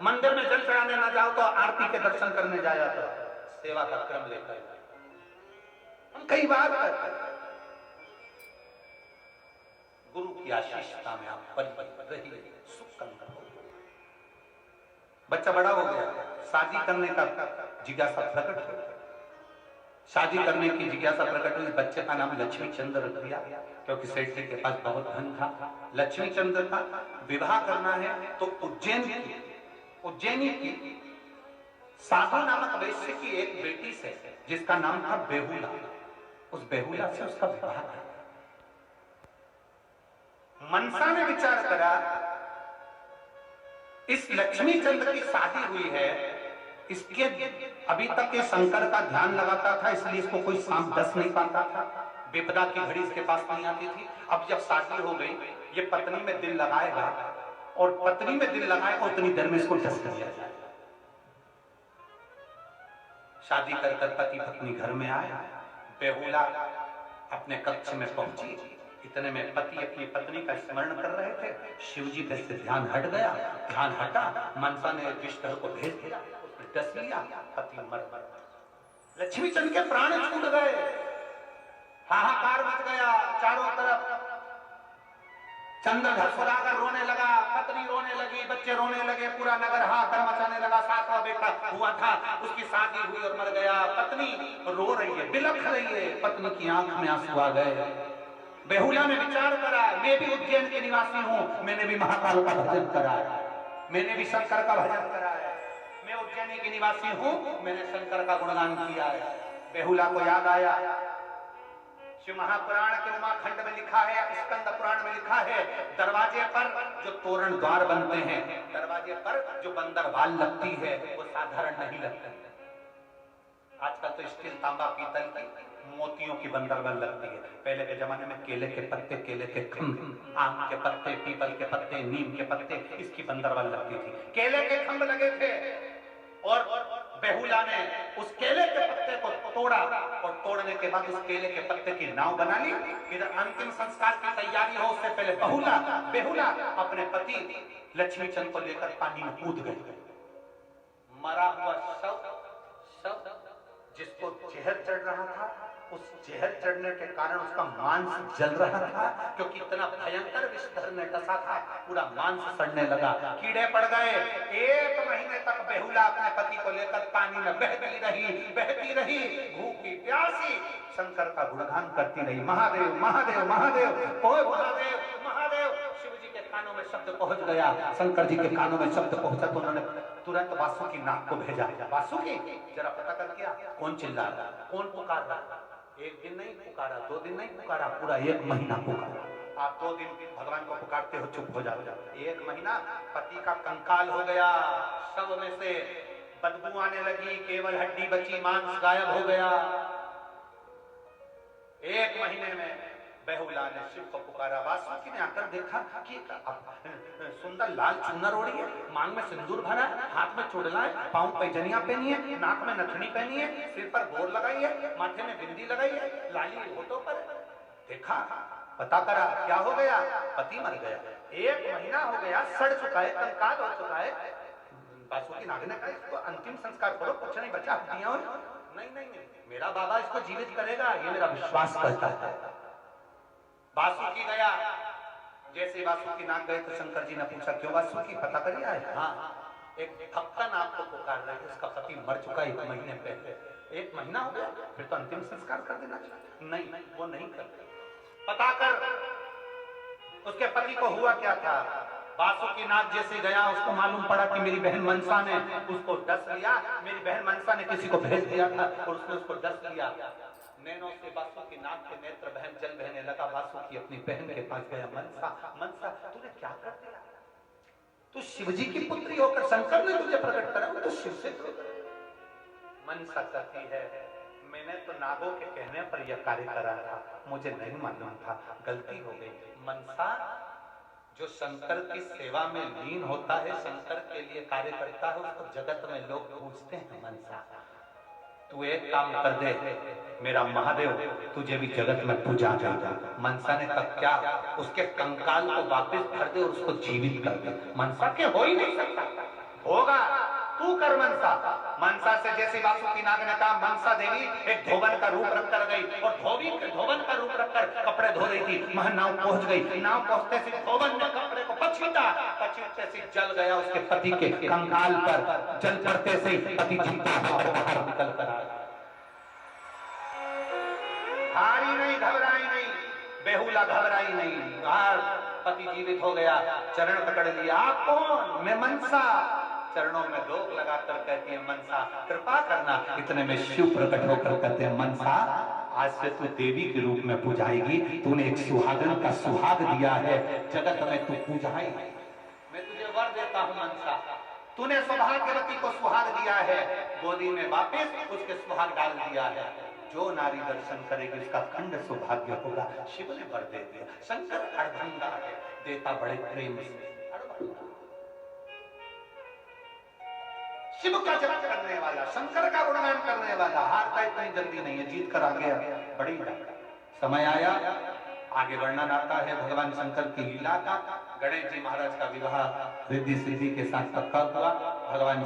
मंदिर में जल चढ़ाने ना जाओ तो आरती के दर्शन करने जाया तो सेवा का क्रम लेकर हम कई बार गुरु की आशीषता में आप परिपक्व रहिए, सुख का हो। बच्चा बड़ा हो गया, शादी करने का जिज्ञासा प्रकट हो, शादी करने की जिज्ञासा प्रकट हुई। बच्चे का नाम लक्ष्मी चंद्र रख दिया क्योंकि सेठ जी के पास बहुत धन था, लक्ष्मी चंद्र था। विवाह करना है तो उज्जैनी की साधु नामक वैश्य की एक बेटी से जिसका नाम था बेहुला, उस बेहुला से उसका विवाह था। मनसा ने विचार करा इस लक्ष्मी चंद्र की शादी हुई है, इसके अभी तक ये शंकर का ध्यान लगाता था इसलिए इसको कोई सांप डस नहीं पाता था, विपदा की घड़ी इसके पास नहीं आती थी। अब जब शादी हो गई ये पत्नी में दिल लगाएगा और पत्नी में दिल लगाएगा उतनी देर में इसको डस दिया जाए। शादी कर कर पति पत्नी घर में आए, बेहुला अपने कक्ष में पहुंची। इतने में पति अपनी पत्नी का स्मरण कर रहे थे, शिव जी पे से ध्यान हट गया, ध्यान हटा, मनसा ने विष्णु को भेज दिया, उसने डस लिया, पति मर गया। लक्ष्मी चंद के प्राण छूट गए, हाहाकार मच गया चारों तरफ। चंद्रधर सुधाकर रोने लगा, पत्नी रोने लगी, बच्चे रोने लगे, पूरा नगर हाहाकार मचाने लगा। सातवां बेटा हुआ था, उसकी शादी हुई और मर गया। पत्नी रो रही है, बिलख रही है, पत्नी की आंख में आंसू आ गए। बेहुला ने विचार करा मैं भी उज्जैन के निवासी हूं, मैंने भी महाकाल का भजन करा है, मैंने भी शंकर का भजन करा है, मैं उज्जैनी के निवासी हूं, मैंने शंकर का गुणगान किया है। बेहुला को याद आया शिव महापुराण के उमाखंड में लिखा है, स्कंद पुराण में लिखा है, दरवाजे पर जो तोरण द्वार बनते हैं, दरवाजे पर जो बंदरवाल लगती है वो साधारण नहीं लगती। आजकल तो स्टील, तांबा, पीतल की मोतियों की बंदरवाल लगती है। पहले के जमाने में केले के पत्ते, केले के खंभ, आम के पत्ते, पीपल के पत्ते, नीम के पत्ते, इसकी बंदरवाल लगती थी। केले के खंभ लगे थे और बेहुला ने उस केले के पत्ते को तोड़ा और तोड़ने के बाद उस केले के पत्ते की नाव बना ली। इधर अंतिम संस्कार की तैयारी हो उससे पहले बेहुला अपने पति लक्ष्मी चंद को लेकर पानी में कूद गए। मरा हुआ शव जिसको जहर चढ़ रहा था, उस जहर चढ़ने के कारण उसका मांस जल रहा था क्योंकि इतना भयंकर विषधर ने डसा था, पूरा मांस सड़ने लगा, कीड़े पड़ गए। 1 महीने तक बेहुला अपने पति को लेकर पानी में बहती रही, भूखी प्यासी शंकर का गुणगान करती रही। महादेव महादेव महादेव, ओए महादेव महादेव। शिव जी के कानों में शब्द पहुंच गया, शंकर जी के कानों में शब्द पहुंचा तो उन्होंने तुरंत वासुकी नाग को भेजा। वासुकी जरा पता कर किया कौन चिल्ला रहा, कौन पुकार रहा। 1 दिन नहीं पुकारा, 2 दिन नहीं पुकारा, पूरा 1 महीना पुकारा। आप 2 दिन भगवान को पुकारते हो, चुप हो जाते। 1 महीना पति का कंकाल हो गया, शव में से बदबू आने लगी, केवल हड्डी बची, मांस गायब हो गया। 1 महीने में बेहुला ने शिव को पुकारा। वासुकी ने आकर देखा कि सुंदर लाल चुनर ओढ़ी है, मांग में सिंदूर भरा, हाथ में चुड़ला है, पांव पैजनिया पहनी है, नाक में नथनी पहनी है, सिर पर बोर लगाई है, माथे में बिंदी लगाई है, लाली होठों पर। देखा, पता करा क्या हो गया, पति मर गया। 1 महीना हो गया, सड़ चुका है, कंकाल हो चुका है। वासुकी नाग ने कहा इसको अंतिम संस्कार करो, कुछ नहीं बचा, हड्डियां। नहीं, मेरा बाबा इसको जीवित करेगा, ये मेरा विश्वास करता है। वासुकी गया, जैसे वासुकी नाग गए तो शंकर जी ने पूछा क्यों वासुकी, पता करिए आए? हाँ, एक भक्तन आपको पुकार रहे हैं, उसका पति मर चुका 1 महीने पहले। 1 महीना हो गया, फिर तो अंतिम संस्कार कर देना चाहिए। नहीं, वो नहीं करते। पता कर उसके पति को हुआ क्या था। वासुकी नाग जैसे गया, उसको मालूम पड़ा कि मेरी बहन मनसा ने उसको डस लिया, मेरी बहन मनसा ने किसी को भेज दिया था और उसने उसको डस लिया। नैनों से वासुकी नाग के नेत्र बहन जल बहने लगा। वासुकी अपनी बहन के पास गया, मनसा तूने क्या कर दिया? तू शिवजी की पुत्री होकर शंकर ने तुझे प्रकट करा, तो शिव से मनसा कहती है मैंने तो नागों के कहने पर यह कार्य करा था, मुझे नहीं मालूम था, गलती हो गई। मनसा, जो शंकर की सेवा में लीन होता है, शंकर के लिए कार्य करता है, उसको जगत में लोग पूछते हैं मनसा। तू एक काम कर दे, मेरा महादेव तुझे भी जगत में पूजा जाएगा। मनसा ने तब क्या, उसके कंकाल को वापस भर दे और उसको जीवित कर दे। मनसा के हो ही नहीं सकता, होगा कर मनसा। मनसा से जैसे वासुकी नाग ने कहा, मनसा देवी एक धोबन का रूप रख कर गई और धोबन का रूप रखकर कपड़े धो रही थी। वहां नाव पहुंच गई। नाव पहुंचते से धोबन ने कपड़े को पछीटते से जल गया उसके पति के कंकाल पर। जल पड़ते से पति जीता बाहर निकल कर आ गया। हारी नहीं, घबराई नहीं, बेहुला घबराई नहीं, पति जीवित हो गया। चरण पकड़ लिया। आप कौन? मैं मनसा। चरणों में रोक लगाकर कहती है, मनसा कृपा करना। इतने में शिव प्रकट होकर कहते हैं, मनसा आज से तू देवी के रूप में पूजाएगी। तूने एक सुहागन का सुहाग दिया है, जगत में तू पूजाई। मैं तुझे वर देता हूं मनसा, तूने सौभाग्यवती को सुहाग दिया है, गोदी में वापस उसके सुहाग डाल दिया है। जो नारी दर्शन करेगी उसका खंड सौभाग्य होगा। शिव ने वर दे दिया। शंकर अड़भंगा है, देता बड़े प्रेम से। शिव का जप करने वाला, शंकर का गुणगान करने वाला हारता इतनी जल्दी नहीं है, जीत कर आ गया। बड़ी समय आया, आगे वर्णन आता है भगवान शंकर की लीला का। गणेश जी महाराज का विवाह रिद्धि सिद्धि के साथ पक्का हुआ। भगवान